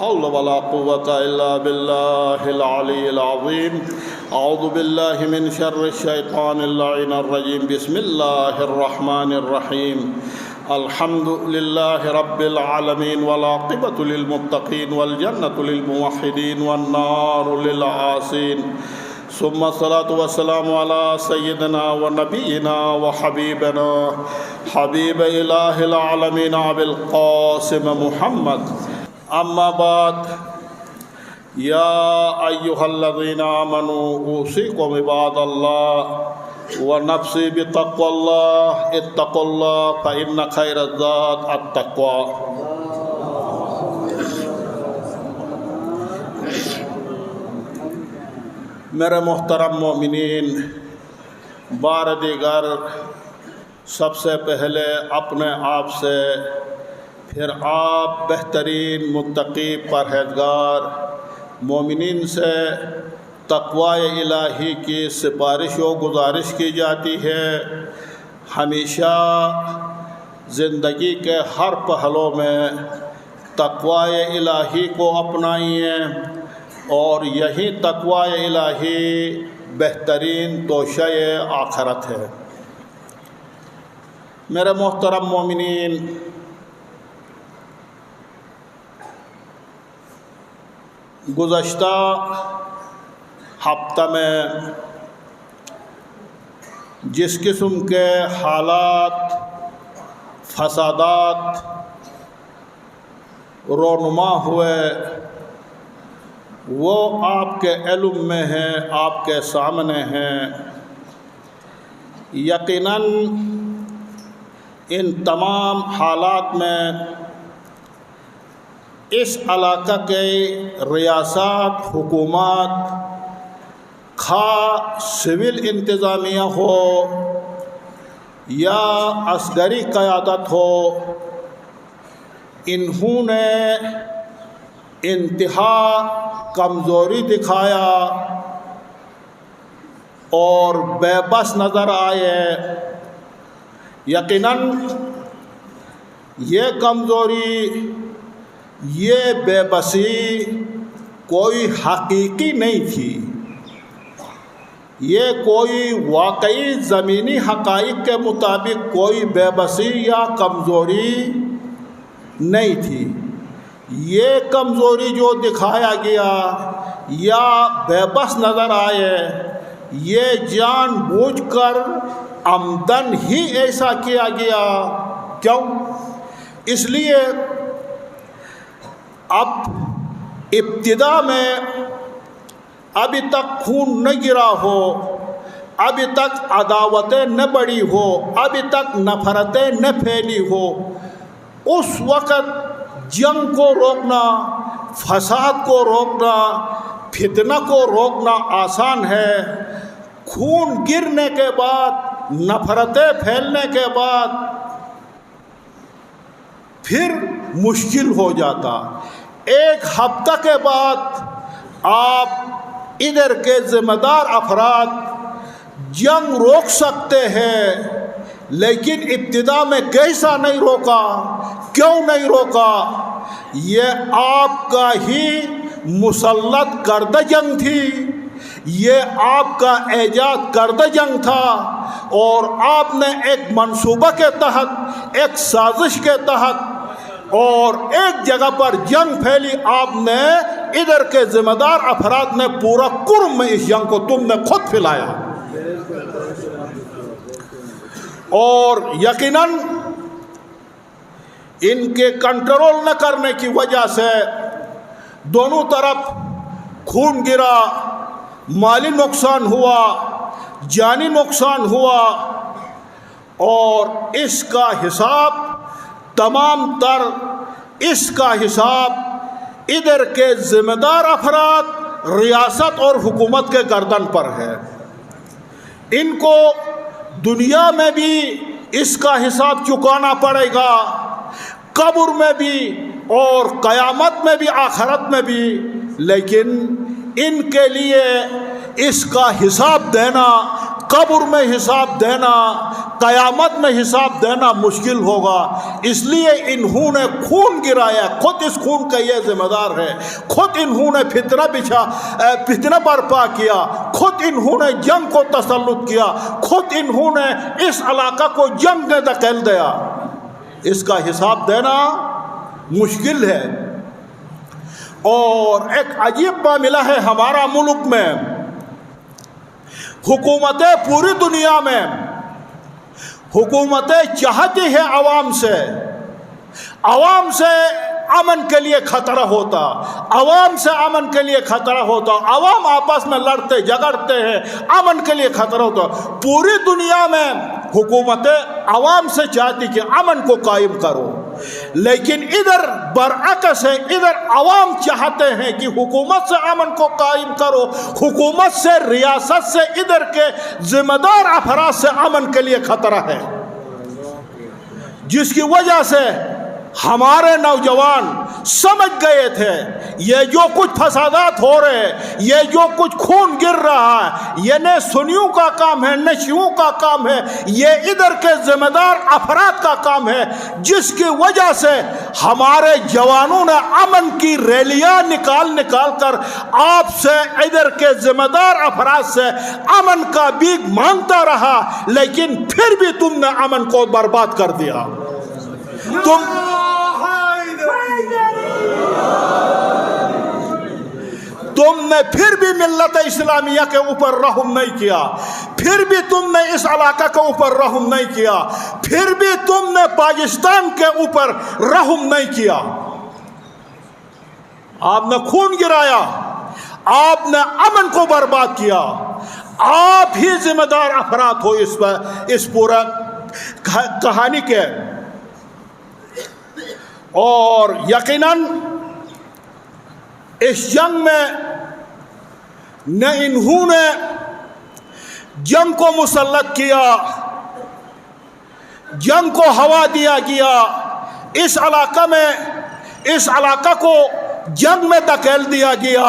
حول ولا قوة إلا بالله العلي العظيم. أعوذ بالله من شر الشيطان اللعين الرجيم. بسم الله الرحمن الرحيم. الحمد لله رب العالمين والعاقبة للمتقين والجنة للموحدين والنار للعاصين. ثم الصلاة والسلام على سيدنا ونبينا وحبيبنا حبيب إله العالمين أبي القاسم محمد. اما بعد، یا ایها الذین آمنوا اوصیکم عباد اللہ ونفسی بتقوى اللہ. اتقوا اللہ فإن خیر الزاد التقوى. میرے محترم مومنین، بار دیگر سب سے پہلے اپنے آپ سے، پھر آپ بہترین متقی پرہیزگار مومنین سے تقوی الہی کی سفارش و گزارش کی جاتی ہے. ہمیشہ زندگی کے ہر پہلو میں تقوی الہی کو اپنائیے، اور یہی تقوی الہی بہترین توشہ آخرت ہے. میرے محترم مومنین، گزشتہ ہفتہ میں جس قسم کے حالات، فسادات رونما ہوئے وہ آپ کے علم میں ہیں، آپ کے سامنے ہیں. یقیناً ان تمام حالات میں اس علاقہ کے ریاست، حکومت، خواہ سول انتظامیہ ہو یا عسکری قیادت ہو، انہوں نے انتہا کمزوری دکھایا اور بے بس نظر آئے. یقیناً یہ کمزوری، یہ بے بسی کوئی حقیقی نہیں تھی. یہ کوئی واقعی زمینی حقائق کے مطابق کوئی بے بسی یا کمزوری نہیں تھی. یہ کمزوری جو دکھایا گیا یا بے بس نظر آئے، یہ جان بوجھ کر عمدن ہی ایسا کیا گیا. کیوں؟ اس لیے اب ابتدا میں ابھی تک خون نہ گرا ہو، ابھی تک عداوتیں نہ بڑھی ہو، ابھی تک نفرتیں نہ پھیلی ہو، اس وقت جنگ کو روکنا، فساد کو روکنا، فتنہ کو روکنا آسان ہے. خون گرنے کے بعد، نفرتیں پھیلنے کے بعد پھر مشکل ہو جاتا. ایک ہفتہ کے بعد آپ ادھر کے ذمہ دار افراد جنگ روک سکتے ہیں، لیکن ابتدا میں کیسا نہیں روکا؟ کیوں نہیں روکا؟ یہ آپ کا ہی مسلط کردہ جنگ تھی، یہ آپ کا ایجاد کردہ جنگ تھا، اور آپ نے ایک منصوبہ کے تحت، ایک سازش کے تحت، اور ایک جگہ پر جنگ پھیلی. آپ نے ادھر کے ذمہ دار افراد نے پورا کرم میں اس جنگ کو تم نے خود پھیلایا. اور یقیناً ان کے کنٹرول نہ کرنے کی وجہ سے دونوں طرف خون گرا، مالی نقصان ہوا، جانی نقصان ہوا، اور اس کا حساب تمام تر، اس کا حساب ادھر کے ذمہ دار افراد، ریاست اور حکومت کے گردن پر ہے. ان کو دنیا میں بھی اس کا حساب چکانا پڑے گا، قبر میں بھی اور قیامت میں بھی، آخرت میں بھی. لیکن ان کے لیے اس کا حساب دینا قبر میں حساب دینا، قیامت میں حساب دینا مشکل ہوگا۔ اس لیے انہوں نے خون گرایا، خود اس خون کا یہ ذمہ دار ہے، خود انہوں نے فتنہ برپا کیا، خود انہوں نے جنگ کو تسلط کیا، خود انہوں نے اس علاقہ کو جنگ میں دھکیل دیا۔ اس کا حساب دینا مشکل ہے۔ اور ایک عجیب معاملہ ہے ہمارا ملک میں، حکومتیں پوری دنیا میں حکومتیں چاہتی ہیں عوام سے امن کے لیے خطرہ ہوتا، عوام سے امن کے لیے خطرہ ہوتا، عوام آپس میں لڑتے جھگڑتے ہیں، امن کے لیے خطرہ ہوتا۔ پوری دنیا میں حکومتیں عوام سے چاہتی کہ امن کو قائم کرو، لیکن ادھر برعکس ہے، ادھر عوام چاہتے ہیں کہ حکومت سے امن کو قائم کرو، حکومت سے، ریاست سے، ادھر کے ذمہ دار افراد سے امن کے لیے خطرہ ہے، جس کی وجہ سے ہمارے نوجوان سمجھ گئے تھے یہ جو کچھ فسادات ہو رہے ہیں، یہ جو کچھ خون گر رہا ہے، یہ نہ سنیوں کا کام ہے نہ شیعوں کا کام ہے، یہ ادھر کے ذمہ دار افراد کا کام ہے، جس کی وجہ سے ہمارے جوانوں نے امن کی ریلیاں نکال کر آپ سے، ادھر کے ذمہ دار افراد سے امن کا بھیک مانگتا رہا، لیکن پھر بھی تم نے امن کو برباد کر دیا۔ تم نے پھر بھی ملت اسلامیہ کے اوپر رحم نہیں کیا، پھر بھی تم نے اس علاقہ کے اوپر رحم نہیں کیا، پھر بھی تم نے پاکستان کے اوپر رحم نہیں کیا۔ آپ نے خون گرایا، آپ نے امن کو برباد کیا، آپ ہی ذمہ دار افراد ہو اس پورا کہانی کے۔ اور یقیناً اس جنگ میں نہ انہوں نے جنگ کو مسلط کیا، جنگ کو ہوا دیا گیا، اس علاقہ کو جنگ میں دھکیل دیا گیا،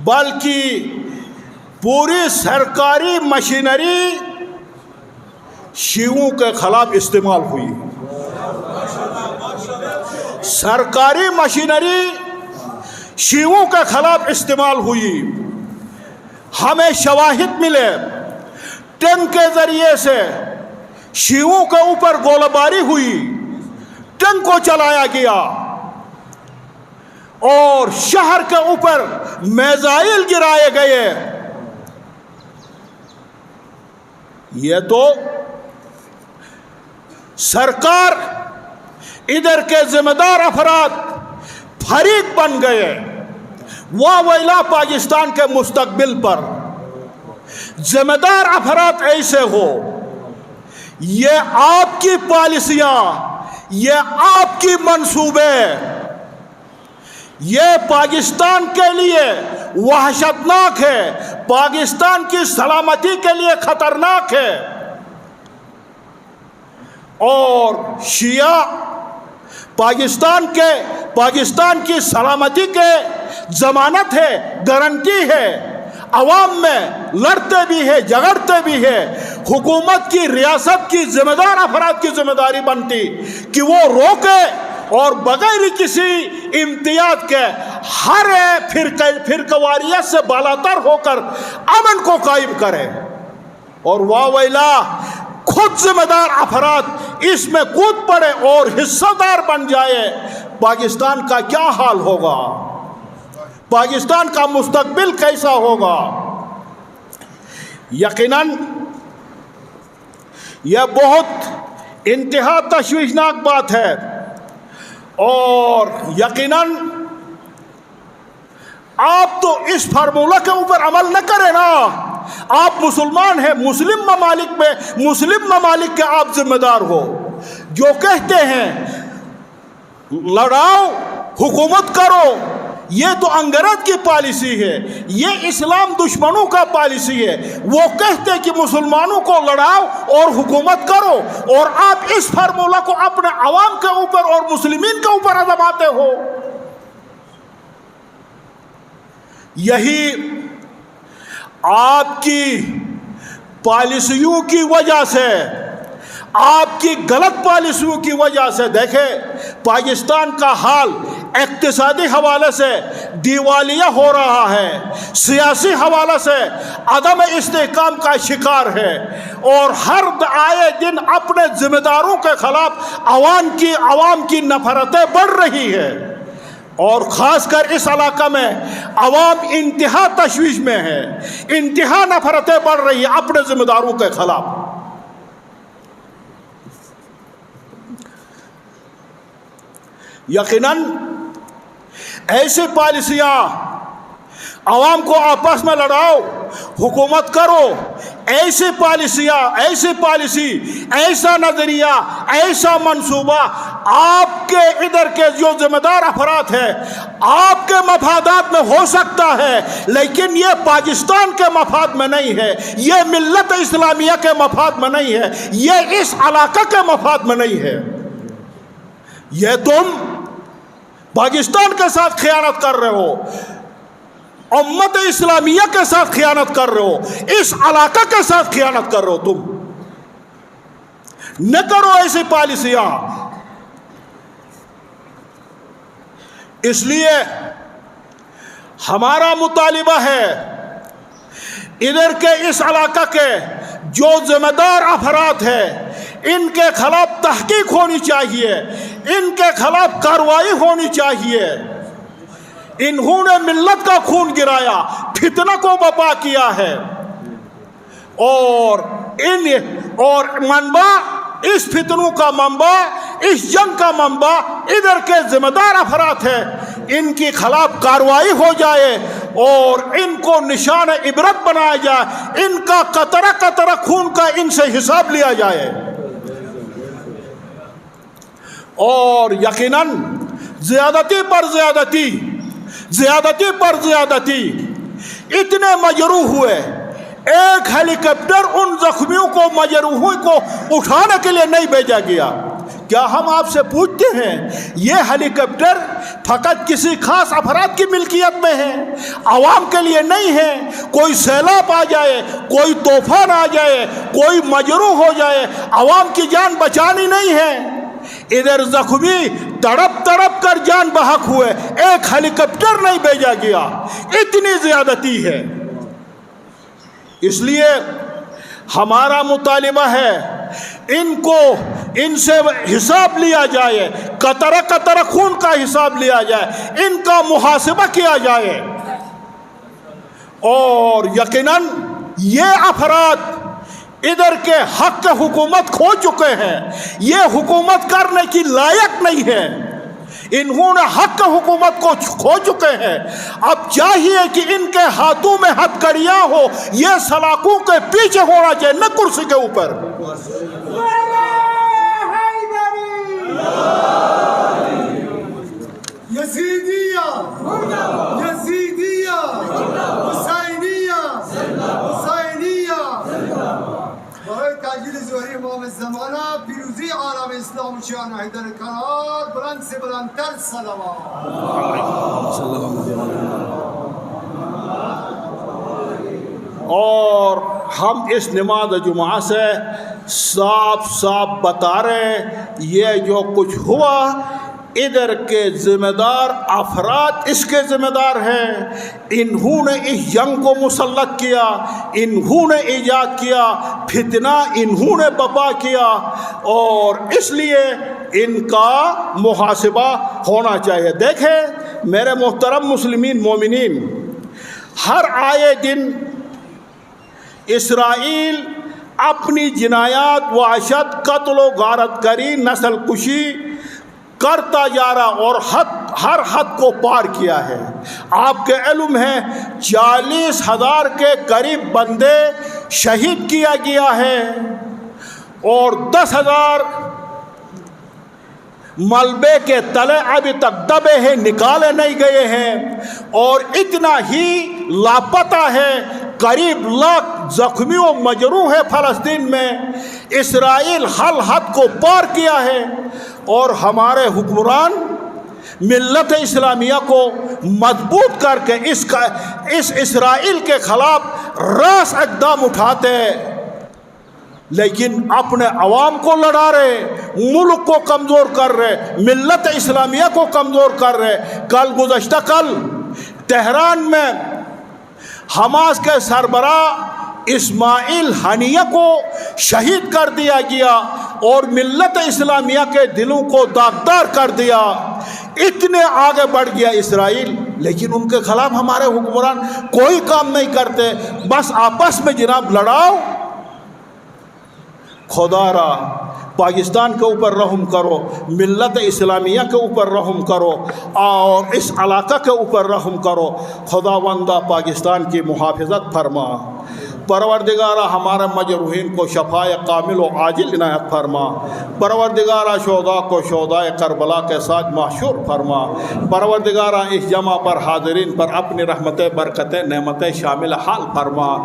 بلکہ پوری سرکاری مشینری شیعوں کے خلاف استعمال ہوئی، سرکاری مشینری شیعوں کے خلاف استعمال ہوئی۔ ہمیں شواہد ملے، ٹینک کے ذریعے سے شیعوں کے اوپر گولہ باری ہوئی، ٹینک کو چلایا گیا، اور شہر کے اوپر میزائل گرائے گئے۔ یہ تو سرکار، ادھر کے ذمہ دار افراد فریق بن گئے واویلا پاکستان کے مستقبل پر۔ ذمہ دار افراد ایسے ہو، یہ آپ کی پالیسیاں، یہ آپ کی منصوبے، یہ پاکستان کے لیے وحشتناک ہے، پاکستان کی سلامتی کے لیے خطرناک ہے۔ اور شیعہ پاکستان کی سلامتی کے ضمانت ہے، گارنٹی ہے، عوام میں لڑتے بھی ہے، جھگڑتے بھی ہے، حکومت کی، ریاست کی ذمہ دار افراد کی ذمہ داری بنتی کہ وہ روکے اور بغیر کسی امتیاز کے ہر فرقواریت سے بالاتر ہو کر امن کو قائم کرے۔ اور واویلا خود ذمہ دار افراد اس میں کود پڑے اور حصہ دار بن جائے، پاکستان کا کیا حال ہوگا، پاکستان کا مستقبل کیسا ہوگا؟ یقیناً یہ بہت انتہا تشویشناک بات ہے، اور یقیناً آپ تو اس فارمولہ کے اوپر عمل نہ کریں نا، آپ مسلمان ہیں، مسلم ممالک کے آپ ذمہ دار ہو، جو کہتے ہیں لڑاؤ، حکومت کرو، یہ تو انگریز کی پالیسی ہے، یہ اسلام دشمنوں کا پالیسی ہے۔ وہ کہتے کہ مسلمانوں کو لڑاؤ اور حکومت کرو، اور آپ اس فارمولہ کو اپنے عوام کے اوپر اور مسلمین کے اوپر آزماتے ہو۔ یہی آپ کی پالیسیوں کی وجہ سے، آپ کی غلط پالیسیوں کی وجہ سے دیکھیں پاکستان کا حال اقتصادی حوالے سے دیوالیہ ہو رہا ہے، سیاسی حوالے سے عدم استحکام کا شکار ہے، اور ہر آئے دن اپنے ذمہ داروں کے خلاف عوام کی نفرتیں بڑھ رہی ہے، اور خاص کر اس علاقہ میں عوام انتہا تشویش میں ہے، انتہا نفرتیں بڑھ رہی ہیں اپنے ذمہ داروں کے خلاف۔ یقیناً ایسی پالیسیاں عوام کو آپس میں لڑاؤ، حکومت کرو، ایسی پالیسی، ایسا نظریہ، ایسا منصوبہ آپ کے ادھر کے جو ذمہ دار افراد ہیں آپ کے مفادات میں ہو سکتا ہے، لیکن یہ پاکستان کے مفاد میں نہیں ہے، یہ ملت اسلامیہ کے مفاد میں نہیں ہے، یہ اس علاقہ کے مفاد میں نہیں ہے۔ یہ تم پاکستان کے ساتھ خیانت کر رہے ہو، امت اسلامیہ کے ساتھ خیانت کر رہے ہو، اس علاقہ کے ساتھ خیانت کر رہے ہو۔ تم نہ کرو ایسی پالیسیاں۔ اس لیے ہمارا مطالبہ ہے ادھر کے اس علاقہ کے جو ذمہ دار افراد ہیں ان کے خلاف تحقیق ہونی چاہیے، ان کے خلاف کارروائی ہونی چاہیے۔ انہوں نے ملت کا خون گرایا، فتنہ کو بپا کیا ہے، اور منبع اس فتنوں کا منبع، اس جنگ کا منبع ادھر کے ذمہ دار افراد ہیں، ان کی خلاف کارروائی ہو جائے اور ان کو نشان عبرت بنایا جائے، ان کا قطرہ قطرہ خون کا ان سے حساب لیا جائے۔ اور یقیناً زیادتی پر زیادتی اتنے مجروح ہوئے، ایک ہیلی کاپٹر ان زخمیوں کو، مجروحوں کو اٹھانے کے لیے نہیں بھیجا گیا۔ کیا ہم آپ سے پوچھتے ہیں یہ ہیلی کاپٹر فقط کسی خاص افراد کی ملکیت میں ہے، عوام کے لیے نہیں ہے؟ کوئی سیلاب آ جائے، کوئی طوفان آ جائے، کوئی مجروح ہو جائے، عوام کی جان بچانی نہیں ہے؟ ادھر زخمی تڑپ کر جان بحق ہوئے، ایک ہیلی کاپٹر نہیں بھیجا گیا، اتنی زیادتی ہے۔ اس لیے ہمارا مطالبہ ہے ان سے حساب لیا جائے، قطرہ خون کا حساب لیا جائے، ان کا محاسبہ کیا جائے، اور یقیناً یہ افراد ادھر کے حق حکومت کھو چکے ہیں، یہ حکومت کرنے کی لائق نہیں ہے، انہوں نے حق حکومت کو کھو چکے ہیں۔ اب چاہیے کہ ان کے ہاتھوں میں ہتھ کڑیاں ہو، یہ سلاخوں کے پیچھے ہونا چاہیے، نہ کرسی کے اوپر۔ یزیدیہ، حسینیہ، برای تاجیل ظهوری امام زمانہ، پیروزی عالم اسلام و شیعان حیدر کنار، بلند سے بلندتر صلوات۔ اور ہم اس نماز جمعہ سے صاف بتا رہے ہیں یہ جو کچھ ہوا ادھر کے ذمہ دار افراد اس کے ذمہ دار ہیں، انہوں نے اس جنگ کو مسلط کیا، انہوں نے ایجاد کیا، فتنہ انہوں نے بپا کیا، اور اس لیے ان کا محاسبہ ہونا چاہیے۔ دیکھیں میرے محترم مسلمین مومنین، ہر آئے دن اسرائیل اپنی جنایات، وحشت، قتل و غارت گری، نسل کشی کرتا جا رہا، اور ہر حد کو پار کیا ہے۔ آپ کے علم ہے 40,000 کے قریب بندے شہید کیا گیا ہے، اور 10,000 ملبے کے تلے ابھی تک دبے ہیں، نکالے نہیں گئے ہیں، اور اتنا ہی لاپتہ ہے، قریب لاکھ زخمی و مجروح ہے فلسطین میں۔ اسرائیل ہر حد کو پار کیا ہے، اور ہمارے حکمران ملت اسلامیہ کو مضبوط کر کے اس اسرائیل کے خلاف راست اقدام اٹھاتے لیکن اپنے عوام کو لڑا رہے، ملک کو کمزور کر رہے، ملت اسلامیہ کو کمزور کر رہے۔ گزشتہ کل تہران میں حماس کے سربراہ اسماعیل ہنیہ کو شہید کر دیا گیا اور ملت اسلامیہ کے دلوں کو داغدار کر دیا۔ اتنے آگے بڑھ گیا اسرائیل، لیکن ان کے خلاف ہمارے حکمران کوئی کام نہیں کرتے، بس آپس میں جناب لڑاؤ۔ خدا را پاکستان کے اوپر رحم کرو، ملت اسلامیہ کے اوپر رحم کرو اور اس علاقہ کے اوپر رحم کرو۔ خداوندہ پاکستان کی محافظت فرما، پروردگارہ ہمارے مجروحین کو شفائے کامل و عاجل عنایت فرما، پروردگارہ شہداء کو شہدائے کربلا کے ساتھ محشور فرما، پروردگارہ اس جمع پر حاضرین پر اپنی رحمت برکت نعمت شامل حال فرما،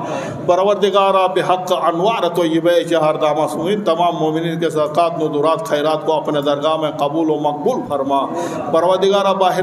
پروردگارہ بحق انوار طیبہ شہردہ معصومین تمام مومنین کے صدقات ندورات خیرات کو اپنے درگاہ میں قبول و مقبول فرما، پروردگارہ باہر